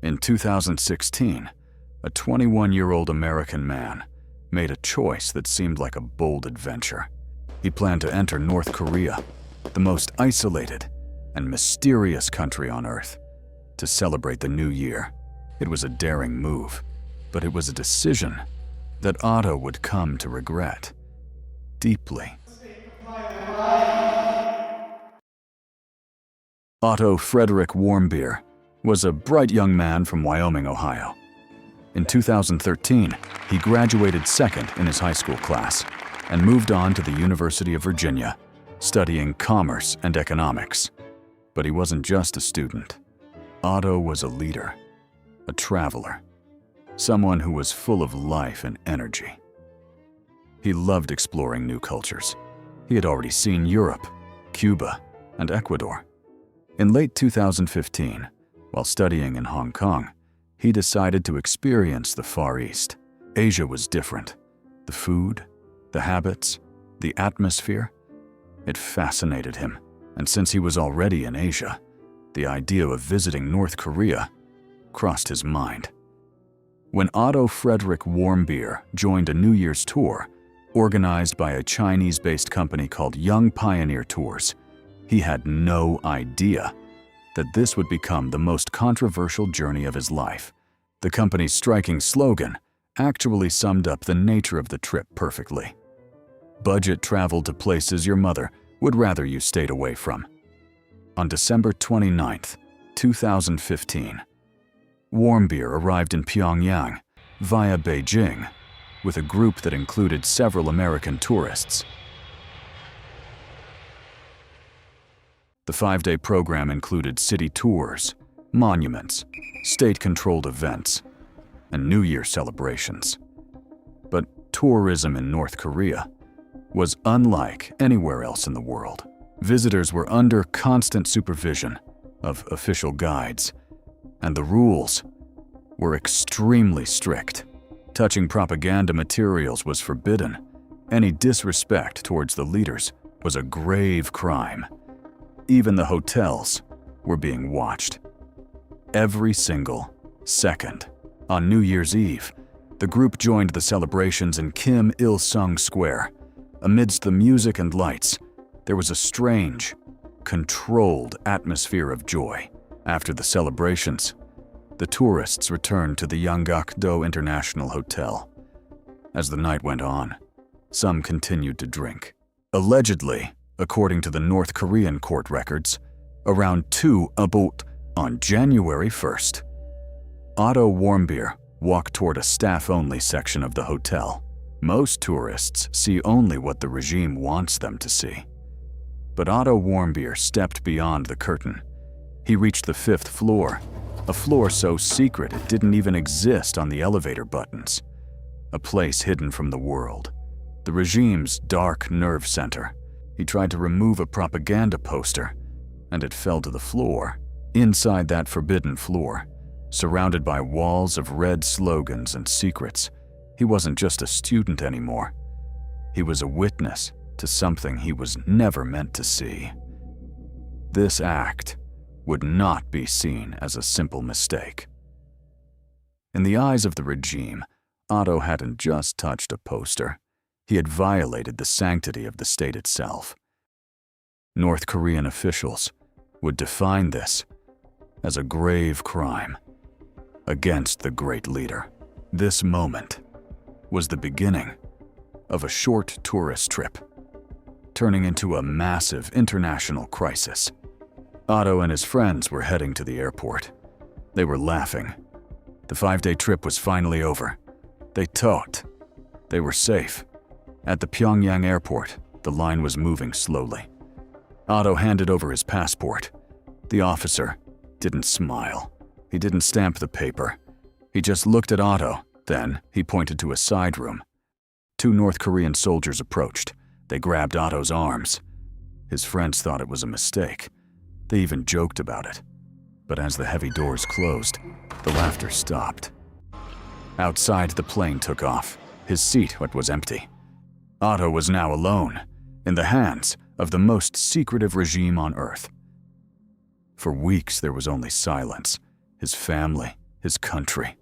In 2016, a 21-year-old American man made a choice that seemed like a bold adventure. He planned to enter North Korea, the most isolated and mysterious country on Earth, to celebrate the new year. It was a daring move, but it was a decision that Otto would come to regret deeply. Otto Frederick Warmbier was a bright young man from Wyoming, Ohio. In 2013, he graduated second in his high school class and moved on to the University of Virginia, studying commerce and economics. But he wasn't just a student. Otto was a leader, a traveler, someone who was full of life and energy. He loved exploring new cultures. He had already seen Europe, Cuba, and Ecuador. In late 2015, while studying in Hong Kong, he decided to experience the Far East. Asia was different. The food, the habits, the atmosphere, it fascinated him. And since he was already in Asia, the idea of visiting North Korea crossed his mind. When Otto Frederick Warmbier joined a New Year's tour organized by a Chinese-based company called Young Pioneer Tours, he had no idea that this would become the most controversial journey of his life. The company's striking slogan actually summed up the nature of the trip perfectly. Budget travel to places your mother would rather you stayed away from. On December 29, 2015, Warmbier arrived in Pyongyang via Beijing with a group that included several American tourists. The 5-day program included city tours, monuments, state-controlled events, and New Year celebrations. But tourism in North Korea was unlike anywhere else in the world. Visitors were under constant supervision of official guides, and the rules were extremely strict. Touching propaganda materials was forbidden. Any disrespect towards the leaders was a grave crime. Even the hotels were being watched. Every single second. On New Year's Eve, the group joined the celebrations in Kim Il-sung Square. Amidst the music and lights, there was a strange, controlled atmosphere of joy. After the celebrations, the tourists returned to the Yanggakdo International Hotel. As the night went on, some continued to drink. Allegedly, according to the North Korean court records, around 2 about on January 1st, Otto Warmbier walked toward a staff-only section of the hotel. Most tourists see only what the regime wants them to see. But Otto Warmbier stepped beyond the curtain. He reached the 5th floor, a floor so secret it didn't even exist on the elevator buttons. A place hidden from the world, the regime's dark nerve center. He tried to remove a propaganda poster, and it fell to the floor. Inside that forbidden floor, surrounded by walls of red slogans and secrets, he wasn't just a student anymore. He was a witness to something he was never meant to see. This act would not be seen as a simple mistake. In the eyes of the regime, Otto hadn't just touched a poster. He had violated the sanctity of the state itself. North Korean officials would define this as a grave crime against the great leader. This moment was the beginning of a short tourist trip, turning into a massive international crisis. Otto and his friends were heading to the airport. They were laughing. The 5-day trip was finally over. They talked. They were safe. At the Pyongyang airport, the line was moving slowly. Otto handed over his passport. The officer didn't smile. He didn't stamp the paper. He just looked at Otto. Then he pointed to a side room. 2 North Korean soldiers approached. They grabbed Otto's arms. His friends thought it was a mistake. They even joked about it. But as the heavy doors closed, the laughter stopped. Outside, the plane took off. His seat was empty. Otto was now alone, in the hands of the most secretive regime on Earth. For weeks, there was only silence. His family, his country.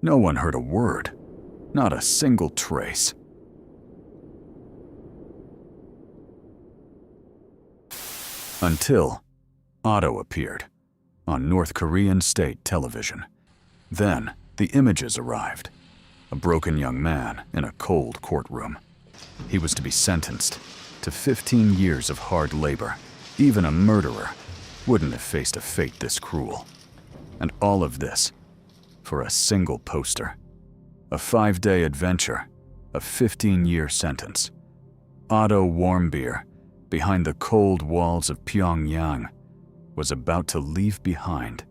No one heard a word, not a single trace. Until Otto appeared on North Korean state television. Then the images arrived. A broken young man in a cold courtroom. He was to be sentenced to 15 years of hard labor. Even a murderer wouldn't have faced a fate this cruel. And all of this for a single poster. A 5-day adventure, a 15-year sentence. Otto Warmbier, behind the cold walls of Pyongyang, was about to leave behind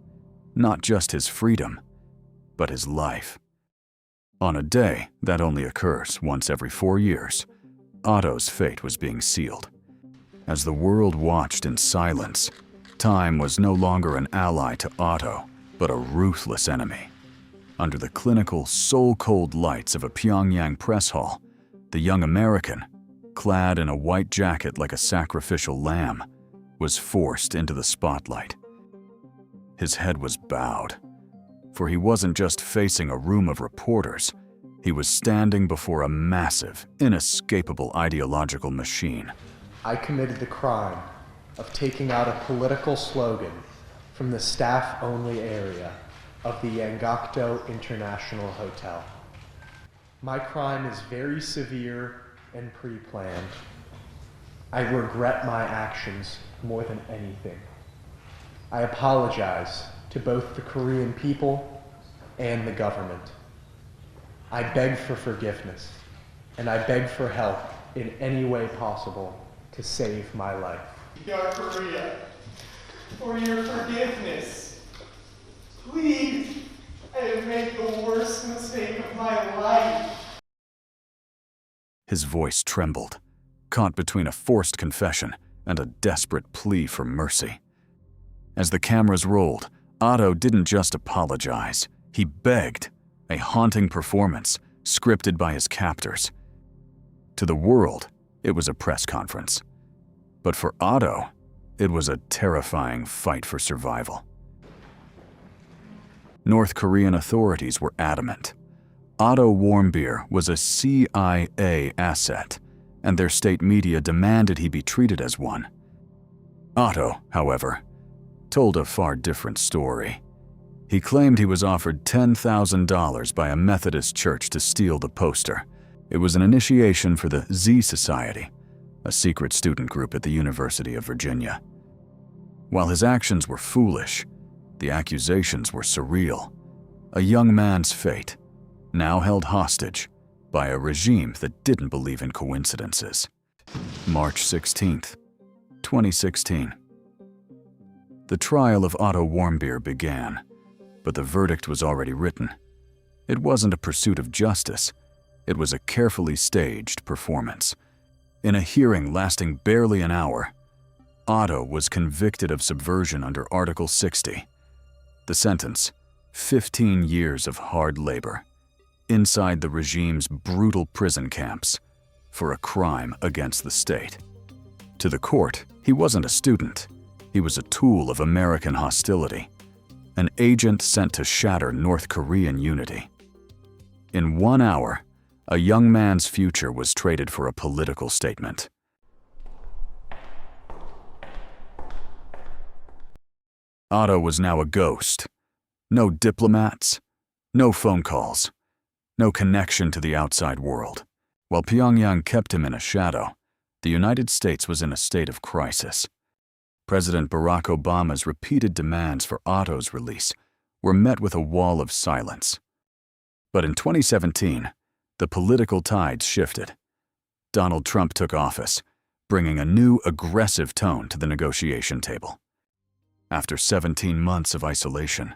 not just his freedom, but his life. On a day that only occurs once every 4 years, Otto's fate was being sealed. As the world watched in silence, time was no longer an ally to Otto, but a ruthless enemy. Under the clinical, soul-cold lights of a Pyongyang press hall, the young American, clad in a white jacket like a sacrificial lamb, was forced into the spotlight. His head was bowed, for he wasn't just facing a room of reporters. He was standing before a massive, inescapable ideological machine. I committed the crime of taking out a political slogan from the staff-only area of the Yangakdo International Hotel. My crime is very severe and pre-planned. I regret my actions more than anything. I apologize to both the Korean people and the government. I beg for forgiveness, and I beg for help in any way possible to save my life. North Korea, for your forgiveness. Please, I have made the worst mistake of my life. His voice trembled, caught between a forced confession and a desperate plea for mercy. As the cameras rolled, Otto didn't just apologize, he begged, a haunting performance scripted by his captors. To the world, it was a press conference. But for Otto, it was a terrifying fight for survival. North Korean authorities were adamant. Otto Warmbier was a CIA asset, and their state media demanded he be treated as one. Otto, however, told a far different story. He claimed he was offered $10,000 by a Methodist church to steal the poster. It was an initiation for the Z Society, a secret student group at the University of Virginia. While his actions were foolish, the accusations were surreal. A young man's fate, now held hostage by a regime that didn't believe in coincidences. March 16th, 2016. The trial of Otto Warmbier began, but the verdict was already written. It wasn't a pursuit of justice. It was a carefully staged performance. In a hearing lasting barely an hour, Otto was convicted of subversion under Article 60. The sentence, 15 years of hard labor, inside the regime's brutal prison camps, for a crime against the state. To the court, he wasn't a student. He was a tool of American hostility, an agent sent to shatter North Korean unity. In 1 hour, a young man's future was traded for a political statement. Otto was now a ghost. No diplomats, no phone calls, no connection to the outside world. While Pyongyang kept him in a shadow, the United States was in a state of crisis. President Barack Obama's repeated demands for Otto's release were met with a wall of silence. But in 2017, the political tides shifted. Donald Trump took office, bringing a new aggressive tone to the negotiation table. After 17 months of isolation,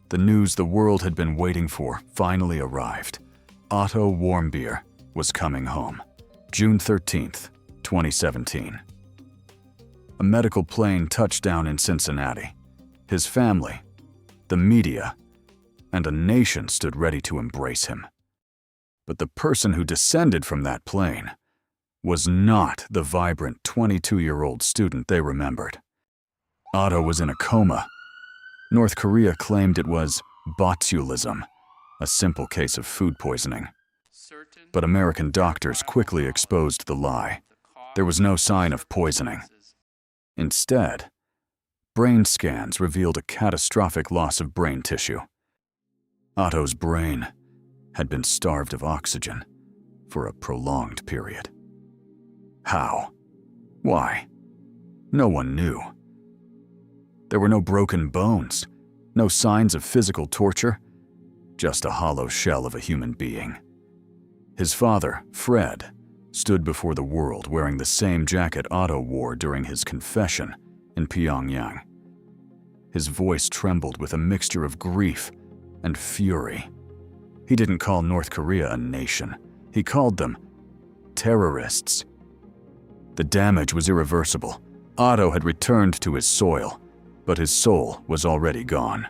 the news the world had been waiting for finally arrived. Otto Warmbier was coming home. June 13th, 2017. A medical plane touched down in Cincinnati. His family, the media, and a nation stood ready to embrace him. But the person who descended from that plane was not the vibrant 22-year-old student they remembered. Otto was in a coma. North Korea claimed it was botulism, a simple case of food poisoning. But American doctors quickly exposed the lie. There was no sign of poisoning. Instead, brain scans revealed a catastrophic loss of brain tissue. Otto's brain had been starved of oxygen for a prolonged period. How? Why? No one knew. There were no broken bones, no signs of physical torture, just a hollow shell of a human being. His father, Fred, stood before the world wearing the same jacket Otto wore during his confession in Pyongyang. His voice trembled with a mixture of grief and fury. He didn't call North Korea a nation. He called them terrorists. The damage was irreversible. Otto had returned to his soil, but his soul was already gone.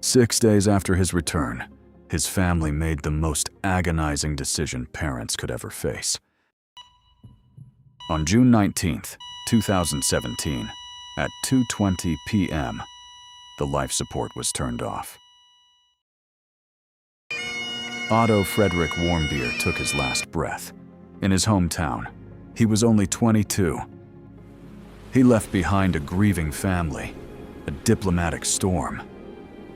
6 days after his return, his family made the most agonizing decision parents could ever face. On June 19, 2017, at 2:20 p.m., the life support was turned off. Otto Frederick Warmbier took his last breath. In his hometown, he was only 22. He left behind a grieving family, a diplomatic storm,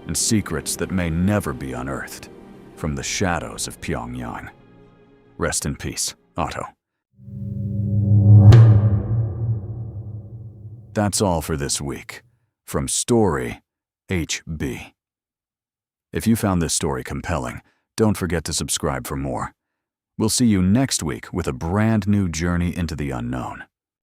and secrets that may never be unearthed from the shadows of Pyongyang. Rest in peace, Otto. That's all for this week. From Story HB. If you found this story compelling, don't forget to subscribe for more. We'll see you next week with a brand new journey into the unknown.